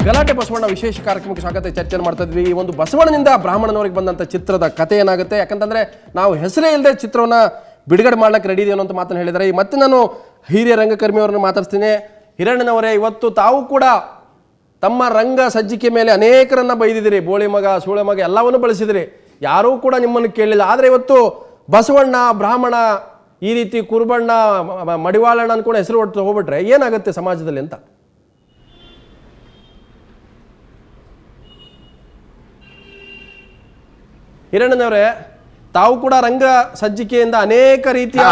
ಗಲಾಟೆ ಬಸವಣ್ಣ ವಿಶೇಷ ಕಾರ್ಯಕ್ರಮಕ್ಕೆ ಸ್ವಾಗತ. ಚರ್ಚೆ ಮಾಡ್ತಾ ಇದ್ವಿ. ಈ ಒಂದು ಬಸವಣ್ಣನಿಂದ ಬ್ರಾಹ್ಮಣನವರಿಗೆ ಬಂದಂಥ ಚಿತ್ರದ ಕಥೆ ಏನಾಗುತ್ತೆ, ಯಾಕಂತಂದ್ರೆ ನಾವು ಹೆಸರೇ ಇಲ್ಲದೆ ಚಿತ್ರವನ್ನ ಬಿಡುಗಡೆ ಮಾಡ್ಲಿಕ್ಕೆ ರೆಡಿ ಇದೆಯೋ ಅಂತ ಮಾತನ್ನು ಹೇಳಿದ್ದಾರೆ. ಮತ್ತೆ ನಾನು ಹಿರಿಯ ರಂಗಕರ್ಮಿ ಅವರನ್ನು ಮಾತಾಡ್ತೀನಿ. ಹಿರಣ್ಣನವರೇ, ಇವತ್ತು ತಾವು ಕೂಡ ತಮ್ಮ ರಂಗ ಸಜ್ಜಿಕೆ ಮೇಲೆ ಅನೇಕರನ್ನ ಬೈದಿದ್ದೀರಿ. ಬೋಳಿ ಮಗ, ಸೂಳೆ ಮಗ ಎಲ್ಲವನ್ನೂ ಬಳಸಿದಿರಿ. ಯಾರೂ ಕೂಡ ನಿಮ್ಮನ್ನು ಕೇಳಲಿಲ್ಲ. ಆದರೆ ಇವತ್ತು ಬಸವಣ್ಣ, ಬ್ರಾಹ್ಮಣ, ಈ ರೀತಿ ಕುರುಬಣ್ಣ, ಮಡಿವಾಳಣ್ಣ ಅನ್ಕೊಂಡು ಹೆಸರು ಹೊಟ್ಟು ಹೋಗ್ಬಿಟ್ರೆ ಏನಾಗುತ್ತೆ ಸಮಾಜದಲ್ಲಿ ಅಂತ. ಹಿರಣ್ಣನವರೇ, ತಾವು ಕೂಡ ರಂಗ ಸಜ್ಜಿಕೆಯಿಂದ ಅನೇಕ ರೀತಿಯ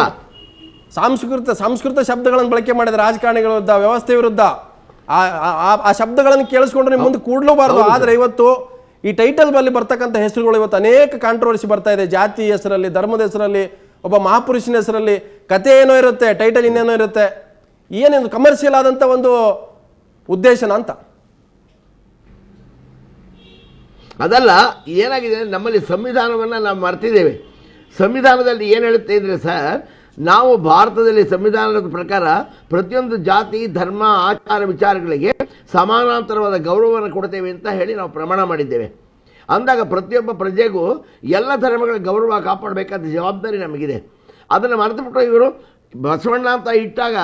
ಸಂಸ್ಕೃತ ಶಬ್ದಗಳನ್ನು ಬಳಕೆ ಮಾಡಿದ ರಾಜಕಾರಣಿಗಳ ವಿರುದ್ಧ, ವ್ಯವಸ್ಥೆ ವಿರುದ್ಧ ಆ ಶಬ್ದಗಳನ್ನು ಕೇಳಿಸ್ಕೊಂಡ್ರೆ ನಿಮ್ಮ ಮುಂದೆ ಕೂಡಲೂಬಾರದು. ಆದರೆ ಇವತ್ತು ಈ ಟೈಟಲ್ ಬಲ್ಲಿ ಬರ್ತಕ್ಕಂಥ ಹೆಸರುಗಳು ಇವತ್ತು ಅನೇಕ ಕಾಂಟ್ರವರ್ಸಿ ಬರ್ತಾ ಇದೆ. ಜಾತಿ ಹೆಸರಲ್ಲಿ, ಧರ್ಮದ ಹೆಸರಲ್ಲಿ, ಒಬ್ಬ ಮಹಾಪುರುಷನ ಹೆಸರಲ್ಲಿ. ಕತೆ ಏನೋ ಇರುತ್ತೆ, ಟೈಟಲ್ ಇನ್ನೇನೋ ಇರುತ್ತೆ. ಏನೇನು ಕಮರ್ಷಿಯಲ್ ಆದಂಥ ಒಂದು ಉದ್ದೇಶನ ಅಂತ. ಅದಲ್ಲ, ಏನಾಗಿದೆ ನಮ್ಮಲ್ಲಿ ಸಂವಿಧಾನವನ್ನು ನಾವು ಮರ್ತಿದ್ದೇವೆ. ಸಂವಿಧಾನದಲ್ಲಿ ಏನು ಹೇಳುತ್ತೆ ಅಂದರೆ ಸರ್, ನಾವು ಭಾರತದಲ್ಲಿ ಸಂವಿಧಾನದ ಪ್ರಕಾರ ಪ್ರತಿಯೊಂದು ಜಾತಿ, ಧರ್ಮ, ಆಚಾರ ವಿಚಾರಗಳಿಗೆ ಸಮಾನಾಂತರವಾದ ಗೌರವವನ್ನು ಕೊಡ್ತೇವೆ ಅಂತ ಹೇಳಿ ನಾವು ಪ್ರಮಾಣ ಮಾಡಿದ್ದೇವೆ. ಅಂದಾಗ ಪ್ರತಿಯೊಬ್ಬ ಪ್ರಜೆಗೂ ಎಲ್ಲ ಧರ್ಮಗಳ ಗೌರವ ಕಾಪಾಡಬೇಕಾದ ಜವಾಬ್ದಾರಿ ನಮಗಿದೆ. ಅದನ್ನು ಮರೆತುಬಿಟ್ಟು ಇವರು ಬಸವಣ್ಣ ಅಂತ ಇಟ್ಟಾಗ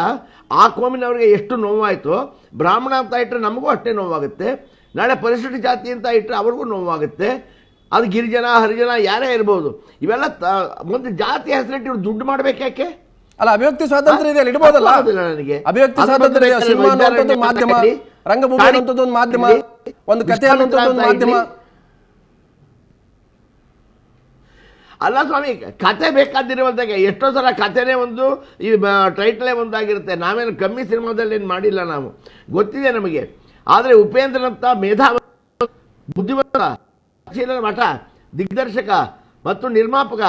ಆ ಕೋಮಿನವರಿಗೆ ಎಷ್ಟು ನೋವಾಯಿತು, ಬ್ರಾಹ್ಮಣ ಅಂತ ಇಟ್ಟರೆ ನಮಗೂ ಅಷ್ಟೇ ನೋವಾಗುತ್ತೆ. ನಾಳೆ ಪರಿಶಿಷ್ಟ ಜಾತಿ ಅಂತ ಇಟ್ಟರೆ ಅವ್ರಿಗೂ ನೋವಾಗುತ್ತೆ. ಅದು ಗಿರಿಜನ, ಹರಿಜನ ಯಾರೇ ಇರ್ಬೋದು. ಇವೆಲ್ಲ ಒಂದು ಜಾತಿ ಹೆಸರಿಟ್ಟು ಇವ್ರು ದುಡ್ಡು ಮಾಡ್ಬೇಕು ಯಾಕೆ? ಅಲ್ಲ, ಅಭಿವ್ಯಕ್ತಿ ಸ್ವಾತಂತ್ರ್ಯ ಇದೆ, ಇಡಬಹುದಲ್ಲ. ನನಗೆ ಅಭಿವ್ಯಕ್ತಿ ಸ್ವಾತಂತ್ರ್ಯ ಇದೆ. ಸಿನಿಮಾ ಅನ್ನುವಂಥದ್ದು ಮಾಧ್ಯಮ, ರಂಗಭೂಮಿ ಅನ್ನುವಂಥದ್ದು ಒಂದು ಮಾಧ್ಯಮ, ಒಂದು ಕಥೆ ಅನ್ನುವಂಥದ್ದು ಒಂದು ಮಾಧ್ಯಮ. ಅಲ್ಲ ಸ್ವಾಮಿ, ಕತೆ ಬೇಕಾದಿರುವಂತಾಗ ಎಷ್ಟೋ ಸಲ ಕಥೆನೇ ಒಂದು, ಈ ಟೈಟಲೇ ಒಂದಾಗಿರುತ್ತೆ. ನಾವೇನು ಕಮ್ಮಿ ಸಿನಿಮಾದಲ್ಲಿ ಏನು ಮಾಡಿಲ್ಲ, ನಾವು ಗೊತ್ತಿದೆ ನಮಗೆ. ಆದರೆ ಉಪೇಂದ್ರನಂತ ಮೇಧಾವ, ಬುದ್ಧಿವಂತ, ಮಠ ದಿಗ್ದರ್ಶಕ ಮತ್ತು ನಿರ್ಮಾಪಕ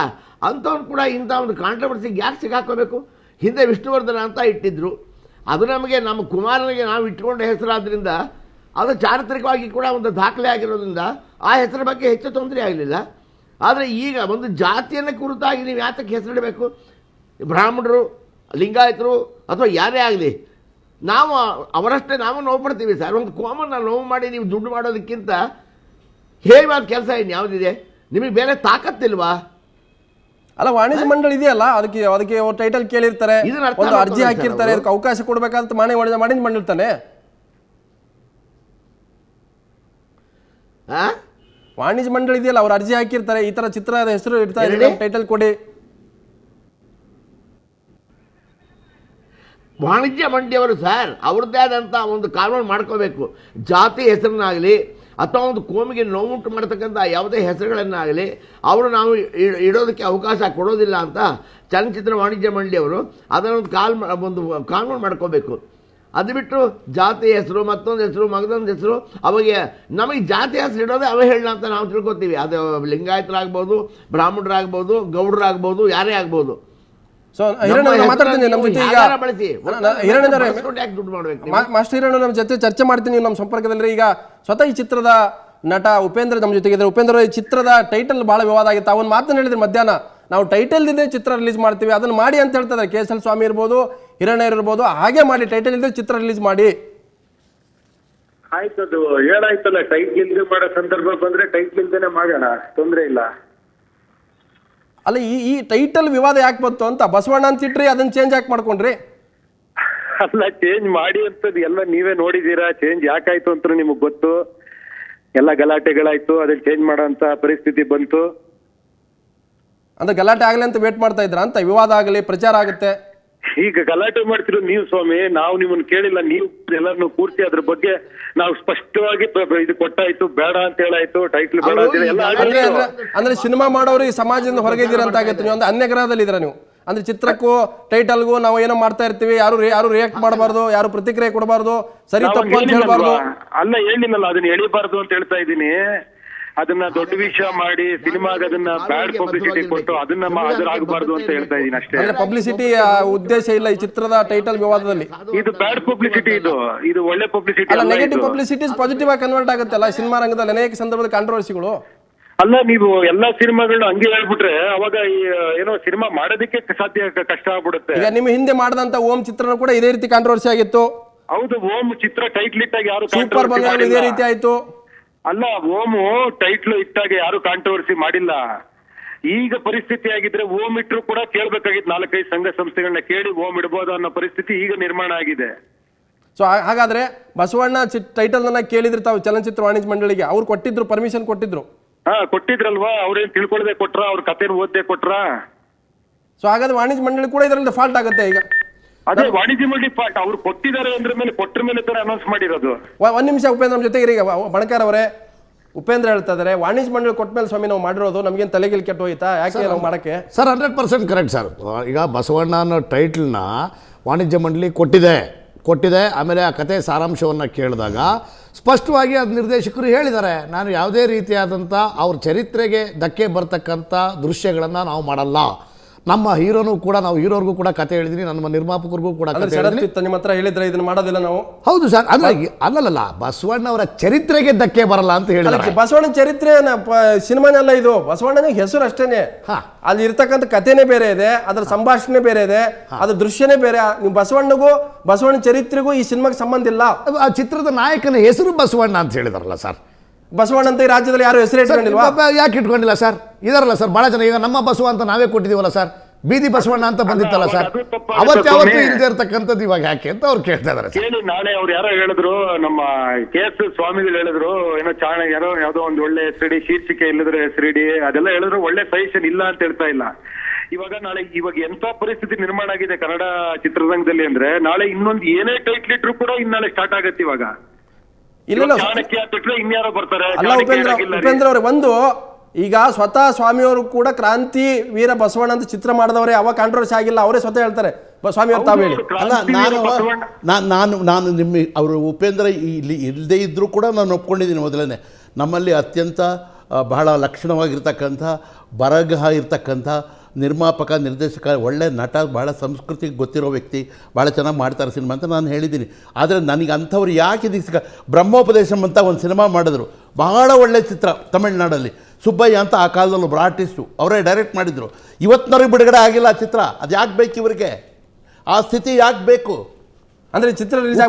ಅಂಥವ್ನು ಕೂಡ ಇಂಥ ಒಂದು ಕಾಂಟ್ರವರ್ಸಿಗೆ ಯಾಕೆ ಸಿಗಾಕೋಬೇಕು? ಹಿಂದೆ ವಿಷ್ಣುವರ್ಧನ ಅಂತ ಇಟ್ಟಿದ್ರು. ಅದು ನಮಗೆ, ನಮ್ಮ ಕುಮಾರನಿಗೆ ನಾವು ಇಟ್ಕೊಂಡ ಹೆಸರಾದ್ರಿಂದ, ಅದು ಚಾರಿತ್ರಿಕವಾಗಿ ಕೂಡ ಒಂದು ದಾಖಲೆ ಆಗಿರೋದ್ರಿಂದ ಆ ಹೆಸರ ಬಗ್ಗೆ ಹೆಚ್ಚು ತೊಂದರೆ ಆಗಲಿಲ್ಲ. ಆದರೆ ಈಗ ಒಂದು ಜಾತಿಯನ್ನು ಕುರಿತಾಗಿ ನೀವು ಯಾತಕ್ಕೆ ಹೆಸರಿಡಬೇಕು? ಬ್ರಾಹ್ಮಣರು, ಲಿಂಗಾಯತರು ಅಥವಾ ಯಾರೇ ಆಗಲಿ, ನಾವು ಅವರಷ್ಟೇ ನಾವು ನೋವು ಪಡ್ತೀವಿ ಸರ್. ಒಂದು ಕೋಮನ್ನು ನೋವು ಮಾಡಿ ನೀವು ದುಡ್ಡು ಮಾಡೋದಕ್ಕಿಂತ ಹೇಳಬಾರ್ದು ಕೆಲಸ ಇನ್ನು ಯಾವುದಿದೆ? ನಿಮಗೆ ಬೇರೆ ತಾಕತ್ತಿಲ್ವಾ? ಅಲ್ಲ, ವಾಣಿಜ್ಯ ಮಂಡಳಿ ಇದೆಯಲ್ಲ, ಅದಕ್ಕೆ ಟೈಟಲ್ ಕೇಳಿರ್ತಾರೆ, ಒಂದು ಅರ್ಜಿ ಹಾಕಿರ್ತಾರೆ, ಅದಕ್ಕೆ ಅವಕಾಶ ಕೊಡ್ಬೇಕಂತ ವಾಣಿಜ್ಯ ಮಂಡಳಿ ತಾನೆ. ವಾಣಿಜ್ಯ ಮಂಡಳಿ ಇದೆಯಲ್ಲ, ಅವ್ರು ಅರ್ಜಿ ಹಾಕಿರ್ತಾರೆ, ಈ ತರ ಚಿತ್ರದ ಹೆಸರು ಇಡ್ತಾ ಇದ್ದಾರೆ, ಟೈಟಲ್ ಕೊಡಿ. ವಾಣಿಜ್ಯ ಮಂಡಳಿಯವರು ಸರ್ ಅವ್ರದ್ದೇ ಆದಂಥ ಒಂದು ಕಾನೂನು ಮಾಡ್ಕೋಬೇಕು. ಜಾತಿ ಹೆಸರನ್ನಾಗಲಿ ಅಥವಾ ಒಂದು ಕೋಮಿಗೆ ನೋವುಂಟು ಮಾಡ್ತಕ್ಕಂಥ ಯಾವುದೇ ಹೆಸರುಗಳನ್ನಾಗಲಿ ಅವರು ನಾವು ಇಡೋದಕ್ಕೆ ಅವಕಾಶ ಕೊಡೋದಿಲ್ಲ ಅಂತ ಚಲನಚಿತ್ರ ವಾಣಿಜ್ಯ ಮಂಡಳಿಯವರು ಅದನ್ನೊಂದು ಒಂದು ಕಾನೂನು ಮಾಡ್ಕೋಬೇಕು. ಅದು ಬಿಟ್ಟು ಜಾತಿ ಹೆಸರು, ಮತ್ತೊಂದು ಹೆಸರು, ಮಗದೊಂದು ಹೆಸರು, ಅವಾಗ ನಮಗೆ ಜಾತಿ ಹೆಸರು ಇಡೋದೇ ಅವಹೇಳನ ಅಂತ ನಾವು ತಿಳ್ಕೊತೀವಿ. ಅದು ಲಿಂಗಾಯತರಾಗ್ಬೋದು, ಬ್ರಾಹ್ಮಣರಾಗ್ಬೋದು, ಗೌಡರಾಗ್ಬೋದು, ಯಾರೇ ಆಗ್ಬೋದು. ಸೊ ಮಾತಾಡ್ತೀನಿ ನಮ್ಮ ಜೊತೆ ಈಗ ಮಾಸ್ಟರ್ ಹಿರಣ್ಣ ನಮ್ಮ ಜೊತೆ ಚರ್ಚೆ ಮಾಡ್ತೀನಿ ನಮ್ಮ ಸಂಪರ್ಕದಲ್ಲಿ. ಈಗ ಸ್ವತಃ ಈ ಚಿತ್ರದ ನಟ ಉಪೇಂದ್ರ ನಮ್ಮ ಜೊತೆಗಿದ್ದಾರೆ. ಉಪೇಂದ್ರ, ಈ ಚಿತ್ರದ ಟೈಟಲ್ ಬಹಳ ವಿವಾದ ಆಗಿತ್ತು. ಅವನ್ ಮಾತನ್ನು ಹೇಳಿದ್ರೆ ಮಧ್ಯಾಹ್ನ, ನಾವು ಟೈಟಲ್ ಇಲ್ಲದೆ ಚಿತ್ರ ರಿಲೀಸ್ ಮಾಡ್ತೀವಿ, ಅದನ್ನ ಮಾಡಿ ಅಂತ ಹೇಳ್ತಾರೆ. KSL ಸ್ವಾಮಿ ಇರ್ಬೋದು, ಹಿರಣ್ಣ ಇರ್ಬೋದು, ಹಾಗೆ ಮಾಡಿ, ಟೈಟಲ್ ಇಲ್ಲದೆ ಚಿತ್ರ ರಿಲೀಸ್ ಮಾಡಿ. ಆಯ್ತದು ಹೇಳಾಯ್ತಲ್ಲ, ಟೈಟ್ಲ್ ಇಲ್ದೆ ಮಾಡೋ ಸಂದರ್ಭ ಬಂದ್ರೆ ಟೈಟ್ಲ್ ಇಲ್ದೇನೆ ಮಾಡೋಣ, ತೊಂದ್ರೆ ಇಲ್ಲ. ಅಲ್ಲ, ಈ ಟೈಟಲ್ ವಿವಾದ ಯಾಕೆ ಬಂತು ಅಂತ. ಬಸವಣ್ಣ ಅಂತ ಇಟ್ರಿ, ಅದನ್ನ ಚೇಂಜ್ ಯಾಕೆ ಮಾಡ್ಕೊಂಡ್ರಿ? ಅಲ್ಲ, ಚೇಂಜ್ ಮಾಡಿ ಅಂತದ್ದು ಎಲ್ಲ ನೀವೇ ನೋಡಿದೀರಾ. ಚೇಂಜ್ ಯಾಕಾಯ್ತು ಅಂತ ನಿಮಗ್ ಗೊತ್ತು. ಎಲ್ಲ ಗಲಾಟೆಗಳಾಯ್ತು, ಅದನ್ನ ಚೇಂಜ್ ಮಾಡೋ ಅಂತ ಪರಿಸ್ಥಿತಿ ಬಂತು. ಅಂದ್ರೆ ಗಲಾಟೆ ಆಗ್ಲಿ ಅಂತ ವೇಟ್ ಮಾಡ್ತಾ ಇದ್ರ ಅಂತ, ವಿವಾದ ಆಗಲಿ, ಪ್ರಚಾರ ಆಗುತ್ತೆ. ಈಗ ಗಲಾಟೆ ಮಾಡ್ತಿರೋ ನೀವು ಸ್ವಾಮಿ, ನಾವು ನಿಮ್ಮನ್ನ ಕೇಳಿಲ್ಲ. ನೀವು ಎಲ್ಲರನ್ನು ಕೂರ್ಸಿ ಅದ್ರ ಬಗ್ಗೆ ನಾವು ಸ್ಪಷ್ಟವಾಗಿ ಇದು ಕೊಟ್ಟಾಯ್ತು, ಬೇಡ ಅಂತ ಹೇಳಾಯ್ತು, ಟೈಟ್ಲ್ ಬೇಡ ಅಂದ್ರೆ ಸಿನಿಮಾ ಮಾಡೋರು ಈ ಸಮಾಜದಿಂದ ಹೊರಗೆ ಇದ್ದೀರ ಅಂತ ಆಗತ್ತೆ. ನೀವು ಒಂದು ಅನ್ಯ ಗ್ರಹದಲ್ಲಿ ಇದ್ರ ನೀವು. ಅಂದ್ರೆ ಚಿತ್ರಕ್ಕೂ ಟೈಟಲ್ಗೂ ನಾವು ಏನೋ ಮಾಡ್ತಾ ಇರ್ತೀವಿ, ಯಾರು ರಿಯಾಕ್ಟ್ ಮಾಡಬಾರ್ದು, ಯಾರು ಪ್ರತಿಕ್ರಿಯೆ ಕೊಡಬಾರ್ದು, ಸರಿ ತಪ್ಪು ಅಂತ ಹೇಳ್ಬಾರ್ದು. ಅಲ್ಲ, ಹೇಳಿನಲ್ಲ, ಅದನ್ನ ಎಳಿಬಾರ್ದು ಅಂತ ಹೇಳ್ತಾ ಇದ್ದೀನಿ. ಅದನ್ನ ದೊಡ್ಡ ವಿಷಯ ಮಾಡಿ ಸಿನಿಮಾಗ ಅದನ್ನ ಬ್ಯಾಡ್ ಪಬ್ಲಿಸಿಟಿ ಕೊಟ್ಟು ಅದನ್ನ ಹಾಜರಾಗಬಾರ್ದು ಅಂತ ಹೇಳ್ತಾ ಇದೀನಿ ಅಷ್ಟೇ. ಅಂದ್ರೆ ಪಬ್ಲಿಸಿಟಿ ಉದ್ದೇಶ ಇಲ್ಲ ಈ ಚಿತ್ರದ ಟೈಟಲ್ ವಿವಾದದಲ್ಲಿ. ಇದು ಬ್ಯಾಡ್ ಪಬ್ಲಿಸಿಟಿ, ಇದು ಒಳ್ಳೆ ಪಬ್ಲಿಸಿಟಿ ಅಲ್ಲ. ನೆಗೆಟಿವ್ ಪಬ್ಲಿಸಿಟಿ ಪಾಸಿಟಿವ್ ಆಗಿ ಕನ್ವರ್ಟ್ ಆಗುತ್ತಲ್ಲ ಸಿನಿಮಾ ರಂಗದಲ್ಲಿ ಅನೇಕ ಸಂದರ್ಭದಲ್ಲಿ ಕಾಂಟ್ರವರ್ಸಿಗಳು. ಅಲ್ಲ, ನೀವು ಎಲ್ಲಾ ಸಿನಿಮಾಗಳನ್ನ ಹಂಗೆ ಹೇಳ್ಬಿಟ್ರೆ ಅವಾಗ ಏನೋ ಸಿನಿಮಾ ಮಾಡೋದಕ್ಕೆ ಸಾಧ್ಯ ಕಷ್ಟ ಆಗ್ಬಿಡುತ್ತೆ. ಈಗ ನಿಮ್ಮ ಹಿಂದೆ ಮಾಡಿದಂತ ಓಂ ಚಿತ್ರನೂ ಕೂಡ ಇದೇ ರೀತಿ ಕಾಂಟ್ರವರ್ಸಿ ಆಗಿತ್ತು. ಹೌದು, ಓಂ ಚಿತ್ರ ಟೈಟ್ಲ್ ಇಟ್ಟಾಗ ಯಾರು ಸೂಪರ್ controversy ಬಂಗಾಳ ಮಾಡಿಲ್ಲ. ಇದೇ ರೀತಿ ಆಯ್ತು. ಅಲ್ಲ, ಓಮು ಟೈಟ್ಲ್ ಇಟ್ಟಾಗ ಯಾರು ಕಾಂಟ್ರವರ್ಸಿ ಮಾಡಿಲ್ಲ. ಈಗ ಪರಿಸ್ಥಿತಿ ಆಗಿದ್ರೆ ಓಂ ಇಟ್ರು ಕೂಡ ಕೇಳ್ಬೇಕಾಗಿತ್ತು, 4-5 ಸಂಘ ಸಂಸ್ಥೆಗಳನ್ನ ಕೇಳಿ ಓಂ ಇಡಬಹುದು ಅನ್ನೋ ಪರಿಸ್ಥಿತಿ ಈಗ ನಿರ್ಮಾಣ ಆಗಿದೆ. ಸೊ ಹಾಗಾದ್ರೆ ಬಸವಣ್ಣ ಟೈಟಲ್ ಅನ್ನ ಕೇಳಿದ್ರೆ ತಾವು ಚಲನಚಿತ್ರ ವಾಣಿಜ್ಯ ಮಂಡಳಿಗೆ ಅವ್ರು ಕೊಟ್ಟಿದ್ರು, ಪರ್ಮಿಷನ್ ಕೊಟ್ಟಿದ್ರು. ಕೊಟ್ಟಿದ್ರಲ್ವಾ, ಅವ್ರೇನ್ ತಿಳ್ಕೊಳ್ದೆ ಕೊಟ್ರ, ಅವ್ರ ಕಥೆನ ಓದ್ದೆ ಕೊಟ್ರ? ಸೊ ಹಾಗಾದ್ರೆ ವಾಣಿಜ್ಯ ಮಂಡಳಿ ಕೂಡ ಇದರಲ್ಲಿ ಫಾಲ್ಟ್ ಆಗುತ್ತೆ ಈಗ. ಅದೇ ವಾಣಿಜ್ಯ ಮಂಡಳಿ ಪಾಠ ಅವ್ರು ಕೊಟ್ಟಿದ್ದಾರೆ ಅಂದ್ರ ಮೇಲೆ ಕೊಟ್ರ ಮೇಲೆ ತರ ಅನೌನ್ಸ್ ಮಾಡಿರೋದು. ಒಂದ್ ನಿಮಿಷ ಉಪೇಂದ್ರ ನಮ್ಮ ಜೊತೆಗೆ ಈಗ ಬಣಕಾರ್ ಅವರೇ, ಉಪೇಂದ್ರ ಹೇಳ್ತಾ ಇದಾರೆ ವಾಣಿಜ್ಯ ಮಂಡಳಿ ಕೊಟ್ಟ ಮೇಲೆ ಸ್ವಾಮಿ ನಾವು ಮಾಡಿರೋದು ನಮ್ಗೇನು ತಲೆಗಿಲ್ ಕೆಟ್ಟು ಹೋಯ್ತಾ, ಯಾಕೆ ನಾವು ಮಾಡಕ್ಕೆ? Sir 100% correct sir. ಈಗ ಬಸವಣ್ಣ ಅನ್ನೋ ಟೈಟ್ಲನ್ನ ವಾಣಿಜ್ಯ ಮಂಡಳಿ ಕೊಟ್ಟಿದೆ. ಆಮೇಲೆ ಆ ಕತೆ ಸಾರಾಂಶವನ್ನು ಕೇಳಿದಾಗ ಸ್ಪಷ್ಟವಾಗಿ ಅದು ನಿರ್ದೇಶಕರು ಹೇಳಿದ್ದಾರೆ, ನಾನು ಯಾವುದೇ ರೀತಿಯಾದಂಥ ಅವ್ರ ಚರಿತ್ರೆಗೆ ಧಕ್ಕೆ ಬರ್ತಕ್ಕಂಥ ದೃಶ್ಯಗಳನ್ನು ನಾವು ಮಾಡಲ್ಲ. ನಮ್ಮ ಹೀರೋನು ಕೂಡ, ನಾವು ಹೀರೋರ್ಗೂ ಕೂಡ ಕತೆ ಹೇಳಿದೀನಿ, ನಮ್ಮ ನಿರ್ಮಾಪಕರಿಗೂ ಕೂಡ ಕತೆ ಹೇಳಿದೀನಿ. ನಿಮ್ಮ ಹತ್ರ ಹೇಳಿದ್ರೆ ಇದನ್ನ ಮಾಡೋದಿಲ್ಲ ನಾವು. ಹೌದು ಸರ್, ಅಲ್ಲಲ್ಲ ಬಸವಣ್ಣ ಅವರ ಚರಿತ್ರೆಗೆ ಧಕ್ಕೆ ಬರಲ್ಲ ಅಂತ ಹೇಳಿದ್ರೆ. ಬಸವಣ್ಣ ಚರಿತ್ರೆ ಸಿನಿಮಾನೆಲ್ಲ ಇದು, ಬಸವಣ್ಣನ ಹೆಸರು ಅಷ್ಟೇನೆ. ಅಲ್ಲಿ ಇರ್ತಕ್ಕಂಥ ಕಥೆನೇ ಬೇರೆ ಇದೆ, ಅದ್ರ ಸಂಭಾಷಣೆ ಬೇರೆ ಇದೆ, ಅದ್ರ ದೃಶ್ಯನೇ ಬೇರೆ. ನೀವು ಬಸವಣ್ಣಗೂ ಬಸವಣ್ಣ ಚರಿತ್ರೆಗೂ ಈ ಸಿನಿಮಾಗೆ ಸಂಬಂಧ ಇಲ್ಲ. ಆ ಚಿತ್ರದ ನಾಯಕನ ಹೆಸರು ಬಸವಣ್ಣ ಅಂತ ಹೇಳಿದಾರಲ್ಲ ಸರ್. ಬಸವಣ್ಣ ಅಂತ ಈ ರಾಜ್ಯದಲ್ಲಿ ಯಾರು ಹೆಸರು ಇಟ್ಕೊಂಡಿಲ್ವಾ? ಯಾಕೆ ಇಟ್ಕೊಂಡಿಲ್ಲ ಸರ್? ಇದಾರಲ್ಲ ಸರ್ ಭಾಳ ಜನ. ಈಗ ನಮ್ಮ ಬಸವ ಅಂತ ನಾವೇ ಕೊಟ್ಟಿದೀವಲ್ಲ ಸರ್, ಬೀದಿ ಬಸವಣ್ಣ ಅಂತ ಬಂದಿತ್ತಲ್ಲ ಸರ್, ಅವತ್ತು ಇಲ್ಲದೆ ಇರ್ತಕ್ಕಂಥದ್ದು ಇವಾಗ ಯಾಕೆ ಅಂತ ಅವ್ರು ಕೇಳ್ತಾ ಇದಾರೆ. ಕೇಳಿ, ನಾಳೆ ಅವ್ರು ಯಾರೋ ಹೇಳಿದ್ರು, ನಮ್ಮ KS ಸ್ವಾಮಿಗಳು ಹೇಳಿದ್ರು, ಏನೋ ಯಾವ್ದೋ ಒಂದು ಒಳ್ಳೆ ಹೆಸರಿಡಿ, ಶೀರ್ಷಿಕೆ ಇಲ್ಲದ್ರೆ ಹೆಸರಿಡಿ, ಅದೆಲ್ಲ ಹೇಳಿದ್ರು. ಒಳ್ಳೆ ಸಜೆಷನ್ ಇಲ್ಲ ಅಂತ ಹೇಳ್ತಾ ಇಲ್ಲ. ಇವಾಗ ಎಂತ ಪರಿಸ್ಥಿತಿ ನಿರ್ಮಾಣ ಆಗಿದೆ ಕನ್ನಡ ಚಿತ್ರರಂಗದಲ್ಲಿ ಅಂದ್ರೆ, ನಾಳೆ ಇನ್ನೊಂದು ಏನೇ ಟೈಟ್ಲ್ ಇಟ್ರು ಕೂಡ ಇನ್ನಾಳೆ ಸ್ಟಾರ್ಟ್ ಆಗತ್ತೆ. ಇವಾಗ ಇಲ್ಲ ಚಾಣಕ್ಯ ಬಿಟ್ರೆ ಇನ್ಯಾರೋ ಬರ್ತಾರೆ. ಅಲ್ಲ ಉಪೇಂದ್ರ ಅವ್ರೆ, ಒಂದು ಈಗ ಸ್ವತಃ ಸ್ವಾಮಿಯವರು ಕೂಡ ಕ್ರಾಂತಿ ವೀರ ಬಸವಣ್ಣ ಅಂತ ಚಿತ್ರ ಮಾಡಿದವರೇ, ಅವಾಗ ಕಾಂಟ್ರವರ್ಸಿ ಆಗಿಲ್ಲ, ಅವರೇ ಸ್ವತಃ ಹೇಳ್ತಾರೆ. ಸ್ವಾಮಿಯವ್ರು ತಾವು ಹೇಳಿ. ಅಲ್ಲ, ನಾನು ನಿಮ್ಮ ಅವರು ಉಪೇಂದ್ರ ಇಲ್ಲಿ ಇಲ್ಲದೇ ಇದ್ದರೂ ಕೂಡ ನಾನು ಒಪ್ಕೊಂಡಿದ್ದೀನಿ. ಮೊದಲನೇ ನಮ್ಮಲ್ಲಿ ಅತ್ಯಂತ ಬಹಳ ಲಕ್ಷಣವಾಗಿರ್ತಕ್ಕಂಥ ಬರಹ ಇರ್ತಕ್ಕಂಥ ನಿರ್ಮಾಪಕ, ನಿರ್ದೇಶಕ, ಒಳ್ಳೆ ನಟ, ಭಾಳ ಸಂಸ್ಕೃತಿಗೆ ಗೊತ್ತಿರೋ ವ್ಯಕ್ತಿ, ಭಾಳ ಚೆನ್ನಾಗಿ ಮಾಡ್ತಾರೆ ಸಿನಿಮಾ ಅಂತ ನಾನು ಹೇಳಿದ್ದೀನಿ. ಆದರೆ ನನಗೆ ಅಂಥವ್ರು ಯಾಕೆ ಬ್ರಹ್ಮೋಪದೇಶಂ ಅಂತ ಒಂದು ಸಿನಿಮಾ ಮಾಡಿದ್ರು, ಬಹಳ ಒಳ್ಳೆ ಚಿತ್ರ ತಮಿಳ್ನಾಡಲ್ಲಿ. ಸುಬ್ಬಯ್ಯ ಅಂತ ಆ ಕಾಲದಲ್ಲಿ ಒಬ್ಬರು ಆರ್ಟಿಸ್ಟು, ಅವರೇ ಡೈರೆಕ್ಟ್ ಮಾಡಿದರು. ಇವತ್ತಿನವ್ರಿಗೆ ಬಿಡುಗಡೆ ಆಗಿಲ್ಲ ಆ ಚಿತ್ರ. ಅದು ಯಾಕೆ ಬೇಕು ಇವರಿಗೆ? ಆ ಸ್ಥಿತಿ ಯಾಕೆ ಬೇಕು? ಅಂದ್ರೆ ಚಿತ್ರ ರಿಲೀಸ್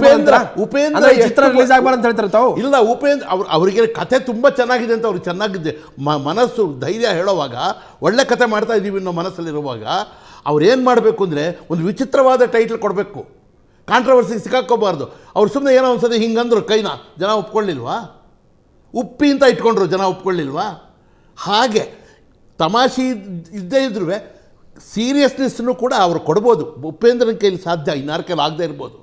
ಆಗ್ಬಾರ್ದು ಅಂತ ಹೇಳ್ತಾರೆ ತಾವು. ಇಲ್ಲ, ಉಪೇಂದ್ರ ಅವರಿಗೆ ಕಥೆ ತುಂಬ ಚೆನ್ನಾಗಿದೆ ಅಂತ ಅವ್ರಿಗೆ ಚೆನ್ನಾಗಿದೆ ಮನಸ್ಸು, ಧೈರ್ಯ ಹೇಳೋವಾಗ, ಒಳ್ಳೆ ಕಥೆ ಮಾಡ್ತಾ ಇದ್ದೀವಿ ಅನ್ನೋ ಮನಸ್ಸಲ್ಲಿರುವಾಗ ಅವ್ರು ಏನು ಮಾಡಬೇಕು ಅಂದರೆ ಒಂದು ವಿಚಿತ್ರವಾದ ಟೈಟ್ಲ್ ಕೊಡಬೇಕು, ಕಾಂಟ್ರವರ್ಸಿಗೆ ಸಿಕ್ಕಾಕೋಬಾರ್ದು. ಅವ್ರು ಸುಮ್ಮನೆ ಏನೋ ಒಂದ್ಸತಿ ಹಿಂಗಂದ್ರು ಕೈನ ಜನ ಒಪ್ಕೊಳ್ಳಿಲ್ವಾ? ಉಪ್ಪಿ ಅಂತ ಇಟ್ಕೊಂಡ್ರು, ಜನ ಒಪ್ಕೊಳ್ಳಿಲ್ವಾ? ಹಾಗೆ ತಮಾಷೆ ಇದ್ದೇ ಇದ್ರೂ ಸೀರಿಯಸ್ನೆಸ್ನು ಕೂಡ ಅವ್ರು ಕೊಡ್ಬೋದು. ಉಪೇಂದ್ರನ ಕೈಲಿ ಸಾಧ್ಯ, ಇನ್ನಾರ ಕೈಲಿ ಆಗದೆ ಇರ್ಬೋದು.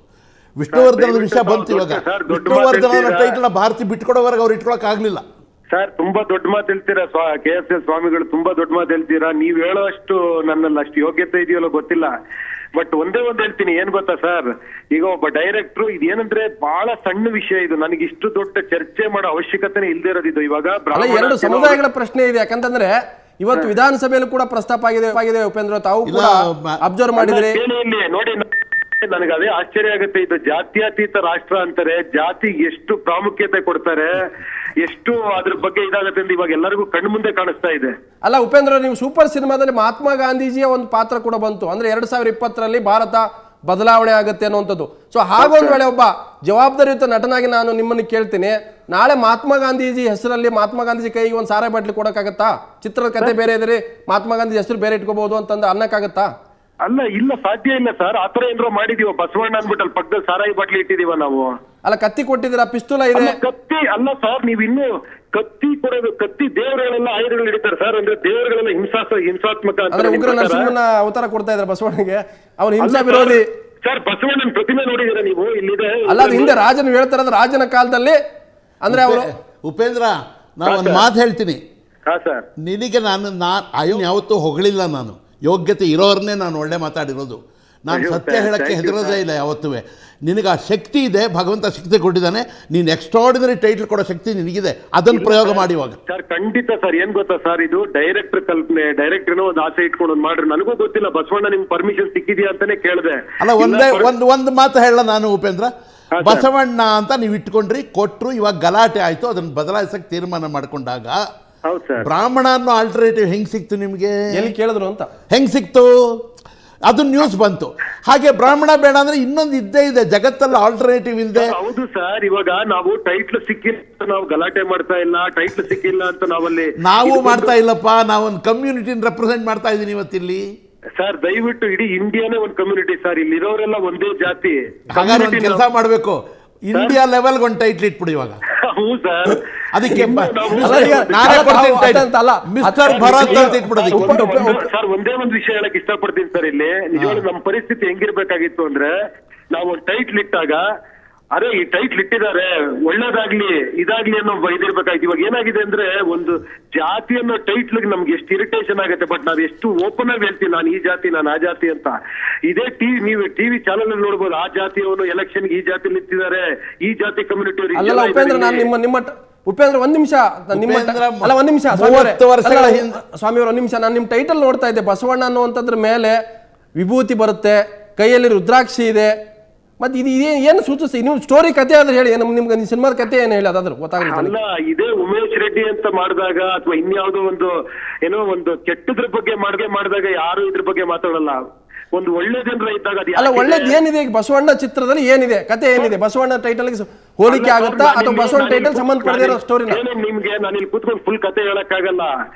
ವಿಷ್ಣುವರ್ಧನದ ವಿಷಯ ಬಂತು ಇವಾಗ. ವಿಷ್ಣುವರ್ಧನ ಟೈಟ್ಲ ಭಾರತಿ ಬಿಟ್ಕೊಡೋವರೆಗೆ ಅವ್ರು ಇಟ್ಕೊಳಕ್ ಆಗ್ಲಿಲ್ಲ. ಸರ್, ತುಂಬಾ ದೊಡ್ಡ ಮಾತು ಹೇಳ್ತೀರಾ KS ಸ್ವಾಮಿಗಳು, ತುಂಬಾ ದೊಡ್ಡ ಮಾತು ಹೇಳ್ತೀರಾ. ನೀವ್ ಹೇಳೋ ಅಷ್ಟು ನನ್ನಲ್ಲಿ ಅಷ್ಟು ಯೋಗ್ಯತೆ ಇದೆಯಲ್ಲೋ ಗೊತ್ತಿಲ್ಲ. ಬಟ್ ಒಂದೇ ಒಂದು ಹೇಳ್ತೀನಿ, ಏನ್ ಗೊತ್ತಾ ಸರ್, ಈಗ ಒಬ್ಬ ಡೈರೆಕ್ಟ್ರು ಇದೇನಂದ್ರೆ ಬಹಳ ಸಣ್ಣ ವಿಷಯ ಇದು, ನನಗೆ ಇಷ್ಟು ದೊಡ್ಡ ಚರ್ಚೆ ಮಾಡೋ ಅವಶ್ಯಕತೆ ಇಲ್ದೇ ಇರೋದಿದ್ದು. ಇವಾಗ ಎರಡು ಸಮುದಾಯಗಳ ಪ್ರಶ್ನೆ ಇದೆ. ಯಾಕಂತಂದ್ರೆ ಇವತ್ತು ವಿಧಾನಸಭೆಯಲ್ಲೂ ಕೂಡ ಪ್ರಸ್ತಾಪ ಆಗಿದೆ ಉಪೇಂದ್ರ, ತಾವು ಕೂಡ ಅಬ್ಸರ್ವ್ ಮಾಡಿದ್ರೆ ನೋಡಿ. ನನಗೆ ಅದೇ ಆಶ್ಚರ್ಯ ಆಗುತ್ತೆ, ಇದು ಜಾತ್ಯತೀತ ರಾಷ್ಟ್ರ ಅಂತಾರೆ, ಜಾತಿಗೆ ಎಷ್ಟು ಪ್ರಾಮುಖ್ಯತೆ ಕೊಡ್ತಾರೆ, ಎಷ್ಟು ಅದ್ರ ಬಗ್ಗೆ ಇದಾಗತ್ತೆ ಅಂತ ಇವಾಗ ಎಲ್ಲರಿಗೂ ಕಣ್ಣು ಮುಂದೆ ಕಾಣಿಸ್ತಾ ಇದೆ. ಅಲ್ಲ ಉಪೇಂದ್ರ, ನೀವು ಸೂಪರ್ ಸಿನಿಮಾದಲ್ಲಿ ಮಹಾತ್ಮ ಗಾಂಧೀಜಿಯ ಒಂದು ಪಾತ್ರ ಕೂಡ ಬಂತು. ಅಂದ್ರೆ 2020ರಲ್ಲಿ ಭಾರತ ಬದಲಾವಣೆ ಆಗುತ್ತೆ ಅನ್ನುವಂಥದ್ದು. ಸೊ ಹಾಗೊಂದು ವೇಳೆ ಒಬ್ಬ ಜವಾಬ್ದಾರಿಯುತ ನಟನಾಗಿ ನಾನು ನಿಮ್ಮನ್ನು ಕೇಳ್ತೀನಿ, ನಾಳೆ ಮಹಾತ್ಮ ಗಾಂಧೀಜಿ ಹೆಸರಲ್ಲಿ ಮಹಾತ್ಮ ಗಾಂಧೀಜಿ ಕೈಗೆ ಒಂದು ಸಾರಾಯಿ ಬಾಟ್ಲಿ ಕೊಡೋಕ್ಕಾಗತ್ತಾ? ಚಿತ್ರದ ಕತೆ ಬೇರೆ ಇದ್ರಿ, ಮಹಾತ್ಮ ಗಾಂಧೀಜಿ ಹೆಸರು ಬೇರೆ ಇಟ್ಕೋಬಹುದು ಅಂತಂದು ಅನ್ನಕ್ಕಾಗತ್ತಾ? ಅಲ್ಲ, ಇಲ್ಲ, ಸಾಧ್ಯ ಇಲ್ಲ ಸರ್. ಆತರ ಏನಾರ ಮಾಡಿದೀವ? ಬಸವಣ್ಣ ಅಂದ್ಬಿಟ್ಟು ಅಲ್ಲಿ ಪಕ್ಕದಲ್ಲಿ ಸಾರಾಯಿ ಬಾಟ್ಲಿ ಇಟ್ಟಿದೀವ ನಾವು. ಅಲ್ಲ, ಕತ್ತಿ ಕೊಟ್ಟಿದ್ದೀರಾ, ಪಿಸ್ತೂಲ ಇದೆ. ಕತ್ತಿ ಅಲ್ಲ ಸರ್, ನೀವು ಇನ್ನು ಕತ್ತಿ ಕೊಡೋದು, ಕತ್ತಿ ದೇವರುಗಳೆಲ್ಲ ಆಯುಧಗಳು ಹಿಡಿತಾರೆ ಸರ್. ಅಂದ್ರೆ ದೇವರುಗಳೆಲ್ಲ ಹಿಂಸಾತ್ಮಕ ಉಗ್ರ ನರಸಿಂಹನ ಅವತಾರ ಕೊಡ್ತಾ ಇದ್ದಾರೆ ಬಸವಣ್ಣಗೆ, ಅವನು ಹಿಂಸಾ ವಿರೋಧಿ. ಸರ್, ಬಸವಣ್ಣನ ಪ್ರತಿಮೆ ನೋಡಿದೀರಾ ನೀವು? ಇಲ್ಲಿದೆ. ಅಲ್ಲ, ಅದು ಹಿಂದೆ ರಾಜನು ಹೇಳ್ತಾರ, ರಾಜನ ಕಾಲದಲ್ಲಿ ಅಂದ್ರೆ ಅವರು. ಉಪೇಂದ್ರ, ನಾನು ಒಂದು ಮಾತು ಹೇಳ್ತೀನಿ. ಹಾ ಸರ್, ನಿನಗೆ ನಾನು ಯಾವತ್ತೂ ಹೊಗಳಿಲ್ಲ. ನಾನು ಯೋಗ್ಯತೆ ಇರೋರನ್ನೇ ನಾನು ಒಳ್ಳೆ ಮಾತಾಡಿರೋದು. ನಾನು ಸತ್ಯ ಹೇಳಕ್ಕೆ ಹೆದರೋದೇ ಇಲ್ಲ ಯಾವತ್ತೂ. ನಿನಗೆ ಆ ಶಕ್ತಿ ಇದೆ, ಭಗವಂತ ಶಕ್ತಿ ಕೊಟ್ಟಿದ್ದಾನೆ. ನೀನು ಎಕ್ಸ್ಟ್ರಾರ್ಡಿನರಿ ಟೈಟ್ಲ್ ಕೊಡೋ ಶಕ್ತಿ ನಿನಗಿದೆ, ಅದನ್ನು ಪ್ರಯೋಗ ಮಾಡಿ ಇವಾಗ. ಸರ್, ಖಂಡಿತ ಸರ್. ಏನ್ ಗೊತ್ತಾ ಸರ್, ಇದು ಡೈರೆಕ್ಟರ್ ಕಲ್ಪನೆ. ಡೈರೆಕ್ಟರ್ನೋ ಒಂದು ಆಸೆ ಇಟ್ಕೊಂಡು ಒಂದು ಮಾಡ್ರಿ. ನನಗೂ ಗೊತ್ತಿಲ್ಲ ಬಸವಣ್ಣ ನಿಮ್ಗೆ ಪರ್ಮಿಷನ್ ಸಿಕ್ಕಿದ್ಯಾ ಅಂತಾನೆ ಕೇಳಿದೆ. ಅಲ್ಲ, ಒಂದು ಮಾತು ಹೇಳ ನಾನು ಉಪೇಂದ್ರ. ಬಸವಣ್ಣ ಅಂತ ನೀವು ಇಟ್ಕೊಂಡ್ರಿ, ಕೊಟ್ರು, ಇವಾಗ ಗಲಾಟೆ ಆಯ್ತು, ಅದನ್ನು ಬದಲಾಯಿಸಕ್ಕೆ ತೀರ್ಮಾನ ಮಾಡ್ಕೊಂಡಾಗ ಬ್ರಾಹ್ಮಣ ಅನ್ನೋ ಆಲ್ಟರ್ನೇಟಿವ್ ಹೆಂಗ್ ಸಿಕ್ತು ನಿಮ್ಗೆ? ಎಲ್ಲಿ ಕೇಳಿದ್ರು ಅಂತ ಹೆಂಗ್ ಸಿಕ್ತು? ಅದು ನ್ಯೂಸ್ ಬಂತು. ಹಾಗೆ ಬ್ರಾಹ್ಮಣ ಬೇಡ ಅಂದ್ರೆ ಇನ್ನೊಂದು ಇದ್ದೇ ಇದೆ ಜಗತ್ತಲ್ಲಿ, ಆಲ್ಟರ್ನೇಟಿವ್ ಇಲ್ಲದೆ. ಹೌದು ಸರ್, ಇವಾಗ ನಾವು ಟೈಟ್ಲ್ ಸಿಕ್ಕಿಲ್ಲ ಅಂತ ನಾವು ಗಲಾಟೆ ಮಾಡ್ತಾ ಇಲ್ಲ, ಟೈಟ್ಲ್ ಸಿಕ್ಕಿಲ್ಲ ಅಂತ ನಾವಲ್ಲಿ ನಾವು ಮಾಡ್ತಾ ಇಲ್ಲಪ್ಪ, ನಾವೊಂದು ಕಮ್ಯುನಿಟಿನ ರೆಪ್ರೆಸೆಂಟ್ ಮಾಡ್ತಾ ಇದ್ದೀನಿ ಇವತ್ತಿಲ್ಲಿ. ಸರ್ ದಯವಿಟ್ಟು ಇಡೀ ಇಂಡಿಯಾನೇ ಒಂದು ಕಮ್ಯುನಿಟಿ ಸರ್, ಇಲ್ಲಿ ಇರೋರೆಲ್ಲ ಒಂದೇ ಜಾತಿ. ಹಾಗಾದ್ರೆ ಒಂದು ಕೆಲಸ ಮಾಡಬೇಕು, ಇಂಡಿಯಾ ಲೆವೆಲ್ ಒಂದು ಟೈಟ್ಲ್ ಇಟ್ಬಿಡಿ ಇವಾಗ. ಹೌದು ಸರ್, ಅದಕ್ಕೆ ನಾನೇ ಕೊಡ್ತೀನಿ title. ಮಿಸ್ಟರ್ ಭರತ್ ಅಂತ ಇಟ್ಬಿಡೋದು. ಸರ್ ಒಂದೇ ಒಂದು ವಿಷಯ ಹೇಳಕ್ ಇಷ್ಟಪಡ್ತೀನಿ ಸರ್. ಇಲ್ಲಿ ನಿಜವಾಗ್ಲೂ ನಮ್ಮ ಪರಿಸ್ಥಿತಿ ಹೆಂಗಿರ್ಬೇಕಾಗಿತ್ತು ಅಂದ್ರೆ, ನಾವು ಒಂದು ಟೈಟ್ಲ್ ಇಟ್ಟಾಗ ಅರೆ ಈ ಟೈಟ್ಲ್ ಇಟ್ಟಿದ್ದಾರೆ ಒಳ್ಳೇದಾಗ್ಲಿ ಇದಾಗ್ಲಿ ಅನ್ನೋ ಇದಿರ್ಬೇಕಾಯ್ತು. ಇವಾಗ ಏನಾಗಿದೆ ಅಂದ್ರೆ, ಒಂದು ಜಾತಿ ಅನ್ನೋ ಟೈಟ್ಲ್ ನಮ್ಗೆ ಎಷ್ಟು ಇರಿಟೇಷನ್ ಆಗುತ್ತೆ, ಬಟ್ ನಾವ್ ಎಷ್ಟು ಓಪನ್ ಆಗಿ ಹೇಳ್ತೀವಿ ನಾನು ಈ ಜಾತಿ ನಾನು ಆ ಜಾತಿ ಅಂತ. ಇದೇ ನೀವು ಟಿವಿ ಚಾನಲ್ ಅಲ್ಲಿ ನೋಡ್ಬೋದು, ಆ ಜಾತಿಯವನು ಎಲೆಕ್ಷನ್ ಈ ಜಾತಿ ನಿಂತಿದ್ದಾರೆ, ಈ ಜಾತಿ ಕಮ್ಯುನಿಟಿ. ಅಲ್ಲ ಉಪೇಂದ್ರ, ನಾನು ನಿಮ್ಮ ಉಪೇಂದ್ರ ಒಂದ್ ನಿಮಿಷ, ಅಲ್ಲ ಒಂದ್ ನಿಮಿಷ ಸ್ವಾಮಿಯವರು ಒಂದ್ ನಿಮಿಷ. ನಾನು ನಿಮ್ ಟೈಟಲ್ ನೋಡ್ತಾ ಇದ್ದೆ, ಬಸವಣ್ಣ ಅನ್ನುವಂಥದ್ರ ಮೇಲೆ ವಿಭೂತಿ ಬರುತ್ತೆ, ಕೈಯಲ್ಲಿ ರುದ್ರಾಕ್ಷಿ ಇದೆ, ಮತ್ತೆ ಇದು ಏನು ಸೂಚಿಸ್ತೀವಿ? ನೀವು ಸ್ಟೋರಿ ಕತೆ ಆದ್ರೆ ಹೇಳಿ, ನಿಮ್ಗೆ ಸಿನಿಮಾದ ಕತೆ ಏನು ಹೇಳಿ ಅದಾದ್ರೂ ಗೊತ್ತಾಗಲಿಲ್ಲ. ಅಲ್ಲ, ಇದೇ ಉಮೇಶ್ ರೆಡ್ಡಿ ಅಂತ ಮಾಡಿದಾಗ ಅಥವಾ ಇನ್ಯಾವುದೋ ಒಂದು ಕೆಟ್ಟದ್ರ ಬಗ್ಗೆ ಮಾಡಿದಾಗ ಯಾರು ಇದ್ರ ಬಗ್ಗೆ ಮಾತಾಡಲ್ಲ. ಒಂದು ಒಳ್ಳೆ ಜನರ ಇದ್ದಾಗ ಅಲ್ಲ, ಒಳ್ಳೇದು ಏನಿದೆ ಬಸವಣ್ಣ ಚಿತ್ರದಲ್ಲಿ, ಏನಿದೆ ಕತೆ ಏನಿದೆ? ಬಸವಣ್ಣ ಟೈಟಲ್ ಹೋಲಿಕೆ ಆಗುತ್ತಾ ಅಥವಾ ಬಸವಣ್ಣ ಟೈಟಲ್ ಸಂಬಂಧಪಟ್ಟಿರೋ ಸ್ಟೋರಿ? ನಿಮ್ಗೆ ನಾನು ಇಲ್ಲಿ ಕೂತ್ಕೊಂಡು ಫುಲ್ ಕತೆ ಹೇಳಕ್ಕಾಗಲ್ಲ.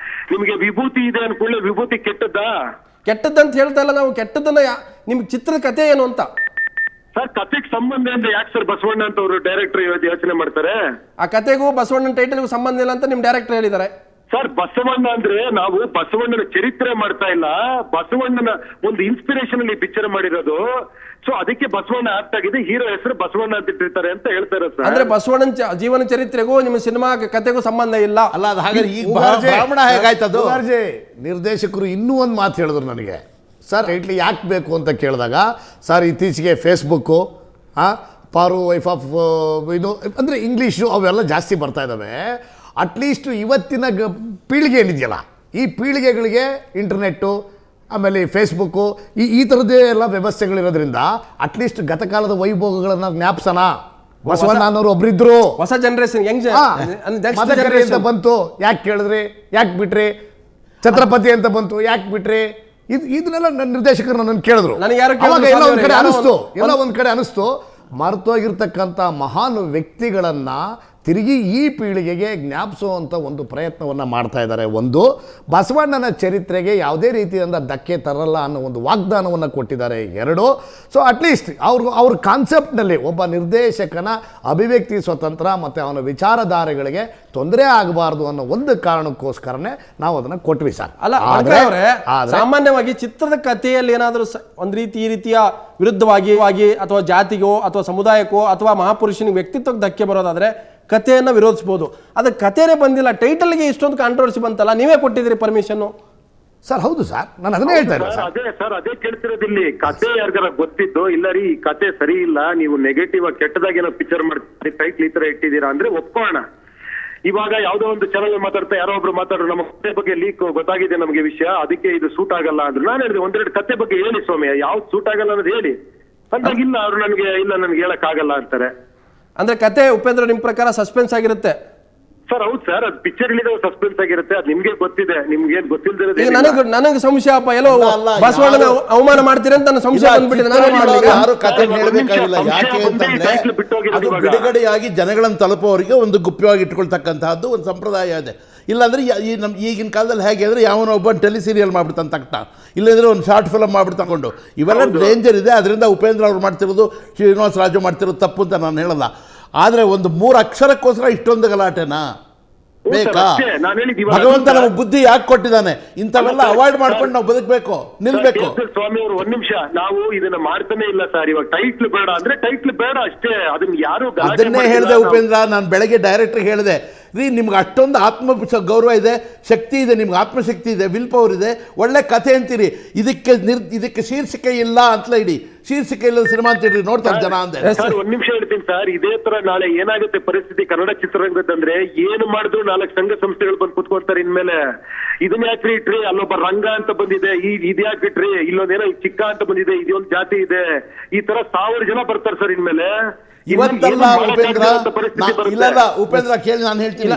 ನಿಮ್ಗೆ ವಿಭೂತಿ ಇದೆ ಅನ್ಕೊಳ್ಳಿ, ವಿಭೂತಿ ಕೆಟ್ಟದ್ದಂತ ಹೇಳ್ತಾ ಇಲ್ಲ ನಾವು. ಕೆಟ್ಟದನ್ನ ನಿಮ್ಗೆ ಚಿತ್ರದ ಕತೆ ಏನು ಅಂತ ಸರ್, ಕತೆಗೆ ಸಂಬಂಧ ಅಂದ್ರೆ ಯಾಕೆ ಸರ್ ಬಸವಣ್ಣ ಅಂತ ಅವರು ಡೈರೆಕ್ಟರ್ ಯೋಚನೆ ಮಾಡ್ತಾರೆ? ಆ ಕತೆಗೂ ಬಸವಣ್ಣನ ಟೈಟಲ್ಗೂ ಸಂಬಂಧ ಇಲ್ಲ ಅಂತ ನಿಮ್ ಡೈರೆಕ್ಟರ್ ಹೇಳಿದ್ದಾರೆ. ಸರ್ ಬಸವಣ್ಣ ಅಂದ್ರೆ ನಾವು ಬಸವಣ್ಣನ ಚರಿತ್ರೆ ಮಾಡ್ತಾ ಇಲ್ಲ, ಬಸವಣ್ಣನ ಒಂದು ಇನ್ಸ್ಪಿರೇಷನ್ ಅಲ್ಲಿ ಪಿಕ್ಚರ್ ಮಾಡಿರೋದು. ಸೊ ಅದಕ್ಕೆ ಬಸವಣ್ಣ ಆರ್ಟ್ ಆಗಿದೆ, ಹೀರೋ ಹೆಸರು ಬಸವಣ್ಣ ಅಂತ ಇಟ್ಟಿರ್ತಾರೆ ಅಂತ ಹೇಳ್ತಾರೆ ಸರ್. ಅಂದ್ರೆ ಬಸವಣ್ಣನ ಜೀವನ ಚರಿತ್ರೆಗೂ ನಿಮ್ಮ ಸಿನಿಮಾ ಕತೆಗೂ ಸಂಬಂಧ ಇಲ್ಲ. ಅಲ್ಲ, ಅದು ಹಾಗಾದ್ರೆ ಈಗ ಬ್ರಾಹ್ಮಣ ಹೇಗಾಯ್ತದು? ನಿರ್ದೇಶಕರು ಇನ್ನೂ ಒಂದು ಮಾತು ಹೇಳಿದ್ರು ನನಗೆ, ಸರ್ ಟೈಟ್ಲ್ ಯಾಕೆ ಬೇಕು ಅಂತ ಕೇಳಿದಾಗ, ಸರ್ ಇತ್ತೀಚೆಗೆ ಫೇಸ್ಬುಕ್ಕು ಪಾರು ವೈಫ್ ಆಫ್ ಇದು ಅಂದರೆ ಇಂಗ್ಲೀಷು ಅವೆಲ್ಲ ಜಾಸ್ತಿ ಬರ್ತಾ ಇದ್ದಾವೆ. ಅಟ್ಲೀಸ್ಟು ಇವತ್ತಿನ ಪೀಳಿಗೆ ಏನಿದೆಯಲ್ಲ, ಈ ಪೀಳಿಗೆಗಳಿಗೆ ಇಂಟರ್ನೆಟ್ಟು ಆಮೇಲೆ ಫೇಸ್ಬುಕ್ಕು ಈ ಥರದ್ದೇ ಎಲ್ಲ ವ್ಯವಸ್ಥೆಗಳಿರೋದ್ರಿಂದ ಅಟ್ಲೀಸ್ಟ್ ಗತಕಾಲದ ವೈಭೋಗಗಳನ್ನು ಜ್ಞಾಪಿಸೋಣ. ಬಸವಣ್ಣ ಅನ್ನೋರು ಒಬ್ರಿದ್ರು, ಹೊಸ ಜನರೇಷನ್ ಮದಕರಿ ಅಂತ ಬಂತು ಯಾಕೆ ಕೇಳಿದ್ರಿ, ಯಾಕೆ ಬಿಟ್ರಿ? ಛತ್ರಪತಿ ಅಂತ ಬಂತು ಯಾಕೆ ಬಿಟ್ರಿ? ಇದನ್ನೆಲ್ಲ ನನ್ನ ನಿರ್ದೇಶಕರು ನನ್ನ ಕೇಳಿದ್ರು. ಎಲ್ಲ ಒಂದ್ ಕಡೆ ಅನಿಸ್ತು ಮರ್ತೋಗಿರ್ತಕ್ಕಂಥ ಮಹಾನ್ ವ್ಯಕ್ತಿಗಳನ್ನ ತಿರುಗಿ ಈ ಪೀಳಿಗೆಗೆ ಜ್ಞಾಪಿಸುವಂಥ ಒಂದು ಪ್ರಯತ್ನವನ್ನು ಮಾಡ್ತಾ ಇದ್ದಾರೆ. ಒಂದು, ಬಸವಣ್ಣನ ಚರಿತ್ರೆಗೆ ಯಾವುದೇ ರೀತಿಯಿಂದ ಧಕ್ಕೆ ತರಲ್ಲ ಅನ್ನೋ ಒಂದು ವಾಗ್ದಾನವನ್ನು ಕೊಟ್ಟಿದ್ದಾರೆ. ಎರಡು, ಸೊ ಅಟ್ಲೀಸ್ಟ್ ಅವ್ರ ಕಾನ್ಸೆಪ್ಟ್ನಲ್ಲಿ ಒಬ್ಬ ನಿರ್ದೇಶಕನ ಅಭಿವ್ಯಕ್ತಿ ಸ್ವತಂತ್ರ ಮತ್ತು ಅವನ ವಿಚಾರಧಾರೆಗಳಿಗೆ ತೊಂದರೆ ಆಗಬಾರ್ದು ಅನ್ನೋ ಒಂದು ಕಾರಣಕ್ಕೋಸ್ಕರನೇ ನಾವು ಅದನ್ನು ಕೊಟ್ವಿ ಸರ್. ಅಲ್ಲ, ಸಾಮಾನ್ಯವಾಗಿ ಚಿತ್ರದ ಕಥೆಯಲ್ಲಿ ಏನಾದರೂ ಒಂದು ಈ ರೀತಿಯ ವಿರುದ್ಧವಾಗಿ ಅಥವಾ ಜಾತಿಗೋ ಅಥವಾ ಸಮುದಾಯಕ್ಕೋ ಅಥವಾ ಮಹಾಪುರುಷನಿಗೆ ವ್ಯಕ್ತಿತ್ವಕ್ಕೆ ಧಕ್ಕೆ ಬರೋದಾದ್ರೆ ಕಥೆಯನ್ನು ವಿರೋಧಿಸಬಹುದು. ಅದು ಕಥೆನೇ ಬಂದಿಲ್ಲ, ಟೈಟಲ್ಗೆ ಇಷ್ಟೊಂದು ಕಾಂಟ್ರವರ್ಸಿ ಬಂತಲ್ಲ, ನೀವೇ ಕೊಟ್ಟಿದ್ದೀರಿ ಪರ್ಮಿಷನ್. ಸರ್ ಹೌದು ಸರ್, ನಾನು ಅದನ್ನೇ ಹೇಳ್ತಾ ಇದ್ದೆ ಸರ್. ಅದೇ ಕೇಳ್ತಿರೋದಿಲ್ಲಿ, ಕತೆ ಯಾರಿಗಾರ ಗೊತ್ತಿದ್ದು ಇಲ್ಲ ರೀ ಈ ಕತೆ ಸರಿ ಇಲ್ಲ, ನೀವು ನೆಗೆಟಿವ್ ಆಗಿ ಕೆಟ್ಟದಾಗಿ ಏನೋ ಪಿಕ್ಚರ್ ಮಾಡ್ತೀರಿ, ಟೈಟ್ಲ್ ಈ ತರ ಇಟ್ಟಿದ್ದೀರಾ ಅಂದ್ರೆ ಒಪ್ಕೋಣ. ಇವಾಗ ಯಾವ್ದೋ ಒಂದು ಚಾನಲ್ ಮಾತಾಡ್ತಾ ಯಾರೋ ಒಬ್ರು ಮಾತಾಡ್ರು, ನಮ್ಮ ಕತೆ ಬಗ್ಗೆ ಲೀಕ್ ಗೊತ್ತಾಗಿದೆ ನಮಗೆ ವಿಷಯ, ಅದಕ್ಕೆ ಇದು ಸೂಟ್ ಆಗಲ್ಲ ಅಂದ್ರು. ನಾನು ಹೇಳಿದೆ ಒಂದೆರಡು ಕತೆ ಬಗ್ಗೆ ಹೇಳಿ ಸ್ವಾಮಿ, ಯಾವ್ದು ಸೂಟ್ ಆಗಲ್ಲ ಅನ್ನೋದು ಹೇಳಿ ಅಂದಾಗ ಇಲ್ಲ ಅವ್ರು ನನ್ಗೆ ಹೇಳಕ್ ಆಗಲ್ಲ ಅಂತಾರೆ. ಅಂದ್ರೆ ಕತೆ ಉಪೇಂದ್ರ ನಿಮ್ ಪ್ರಕಾರ ಸಸ್ಪೆನ್ಸ್ ಆಗಿರುತ್ತೆ ಸರ್? ಹೌದು ಸರ್, ಅದು ಪಿಕ್ಚರ್ ಸಸ್ಪೆನ್ಸ್ ಆಗಿರುತ್ತೆ, ಅದು ನಿಮ್ಗೆ ಗೊತ್ತಿದೆ, ನಿಮ್ಗೆ ಗೊತ್ತಿಲ್ಲದಿರೋದು. ನನಗೆ ಸಂಶಯ ಅಪ್ಪ, ಎಲ್ಲೋ ಬಸವಣ್ಣನ ಅವಮಾನ ಮಾಡ್ತೀರಿ ಅಂತ ನನ್ನ ಸಂಶಯ ಬಂದ್ಬಿಟ್ಟಿದೆ. ಯಾರು ಕತೆ ಹೇಳಬೇಕಾಗಿಲ್ಲ, ಯಾಕೆ ಅಂತಂದ್ರೆ ಬಿಡುಗಡೆಯಾಗಿ ಜನಗಳನ್ನು ತಲುಪೋರಿಗೆ ಒಂದು ಗುಪ್ಯವಾಗಿ ಇಟ್ಕೊಳ್ತಕ್ಕಂತಹದ್ದು ಒಂದು ಸಂಪ್ರದಾಯ ಇದೆ. ಇಲ್ಲಾಂದ್ರೆ ಈಗಿನ ಕಾಲದಲ್ಲಿ ಹೇಗೆ ಅಂದರೆ ಯಾವನೋ ಒಬ್ಬ ಟೆಲಿ ಸೀರಿಯಲ್ ಮಾಡ್ಬಿಡ್ತಾನೆ ತಕ್ಷಣ, ಇಲ್ಲಾಂದ್ರೆ ಒಂದು ಶಾರ್ಟ್ ಫಿಲಮ್ ಮಾಡ್ಬಿಟ್ಟು ತಗೊಂಡು, ಇವೆಲ್ಲ ಡೇಂಜರ್ ಇದೆ. ಅದರಿಂದ ಉಪೇಂದ್ರ ಅವ್ರು ಮಾಡ್ತಿರೋದು, ಶ್ರೀನಿವಾಸ ರಾಜು ಮಾಡ್ತಿರೋದು ತಪ್ಪು ಅಂತ ನಾನು ಹೇಳಲ್ಲ. ಆದರೆ ಒಂದು 3 ಅಕ್ಷರಕ್ಕೋಸ್ಕರ ಇಷ್ಟೊಂದು ಗಲಾಟೆನಾ ಬೇಕಾ? ಭಗವಂತ ನಮಗೆ ಬುದ್ಧಿ ಯಾಕೆ ಕೊಟ್ಟಿದ್ದಾನೆ? ಇಂಥವೆಲ್ಲ ಅವಾಯ್ಡ್ ಮಾಡ್ಕೊಂಡು ನಾವು ಬದುಕಬೇಕು, ನಿಲ್ಬೇಕು. ಸ್ವಾಮಿ ಅವರು ಒಂದ್ ನಿಮಿಷ, ನಾವು ಇದನ್ನ ಮಾಡ್ತಾನೆ ಇಲ್ಲ ಸರ್. ಇವಾಗ ಟೈಟ್ಲ್ ಬೇಡ ಅಂದ್ರೆ ಟೈಟ್ಲ್ ಬೇಡ ಅಷ್ಟೇ, ಅದನ್ನ ಯಾರು ಅದನ್ನೇ ಹೇಳಿದೆ ಉಪೇಂದ್ರ. ನಾನು ಬೆಳಗ್ಗೆ ಡೈರೆಕ್ಟ್ರಿಗೆ ಹೇಳಿದೆ, ರೀ ನಿಮ್ಗೆ ಅಷ್ಟೊಂದು ಆತ್ಮ ಗೌರವ ಇದೆ, ಶಕ್ತಿ ಇದೆ, ನಿಮ್ಗೆ ಆತ್ಮಶಕ್ತಿ ಇದೆ, ವಿಲ್ ಪವರ್ ಇದೆ, ಒಳ್ಳೆ ಕಥೆ ಅಂತೀರಿ, ಇದಕ್ಕೆ ಶೀರ್ಷಿಕೆ ಇಲ್ಲ ಅಂತಲೇ ಇಡಿ, ಶೀರ್ಷಿಕೆ ಇಲ್ಲ ಸಿನಿಮಾ ಅಂತ ಇಡ್ರಿ, ನೋಡ್ತಾರೆ ಜನ ಅಂದೆ. ಸರ್ ಒಂದ್ ನಿಮಿಷ ಹೇಳ್ತೀನಿ ಸರ್, ಇದೇ ತರ ನಾಳೆ ಏನಾಗುತ್ತೆ ಪರಿಸ್ಥಿತಿ ಕನ್ನಡ ಚಿತ್ರರಂಗದಂದ್ರೆ, ಏನು ಮಾಡಿದ್ರು 4 ಸಂಘ ಸಂಸ್ಥೆಗಳು ಬಂದು ಕುತ್ಕೊಳ್ತಾರೆ ಇನ್ಮೇಲೆ. ಇದನ್ನ ಯಾಕ್ರಿ ಇಟ್ರಿ, ಅಲ್ಲೊಬ್ಬ ರಂಗ ಅಂತ ಬಂದಿದೆ, ಇದ್ಯಾಕೆ ಇಟ್ರಿ, ಇಲ್ಲೊಂದೇನೋ ಚಿಕ್ಕ ಅಂತ ಬಂದಿದೆ, ಇದೊಂದು ಜಾತಿ ಇದೆ, ಈ ತರ 1000 ಜನ ಬರ್ತಾರೆ ಸರ್ ಇನ್ಮೇಲೆ. ಇವತ್ತಲ್ಲ ಉಪೇಂದ್ರ, ಇಲ್ಲ ಉಪೇಂದ್ರ ಕೇಳಿ ನಾನು ಹೇಳ್ತೀನಿ.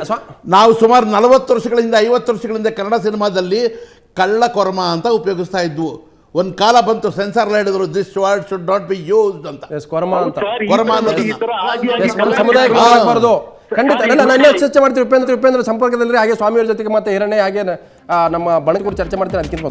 ನಾವು ಸುಮಾರು 40 ವರ್ಷಗಳಿಂದ 50 ವರ್ಷಗಳಿಂದ ಕನ್ನಡ ಸಿನಿಮಾದಲ್ಲಿ ಕಳ್ಳ ಕೊರಮ ಅಂತ ಉಪಯೋಗಿಸ್ತಾ ಇದ್ವು. ಒಂದು ಕಾಲ ಬಂತು ಸೆನ್ಸಾರ್ ಹೇಳಿದ್ರು this word should not be used ಅಂತ. ಎಸ್ ಕೊರಮ ಅಂತ ಸರ್, ಕೊರಮ ಈ ಅನ್ನೋದನ್ನ. ತರ ಆಗಿ ಎಸ್ ನಮ್ಮ ಸಮುದಾಯಕ್ಕೆ ಆಗಬಾರ್ದು. ಖಂಡಿತ ಇಲ್ಲ, ನಾನು ಚರ್ಚೆ ಮಾಡ್ತೀವಿ. ಉಪೇಂದ್ರ ಸಂಪರ್ಕದಲ್ಲಿ ಹಾಗೆ ಸ್ವಾಮಿಯವ್ರ ಜೊತೆಗೆ ಮತ್ತೆ ಹಿರಣ್ಯ ಹಾಗೆ ನಮ್ಮ ಬಣಕೂರು ಚರ್ಚೆ ಮಾಡ್ತೀನಿ ಅದಕ್ಕಿಂತ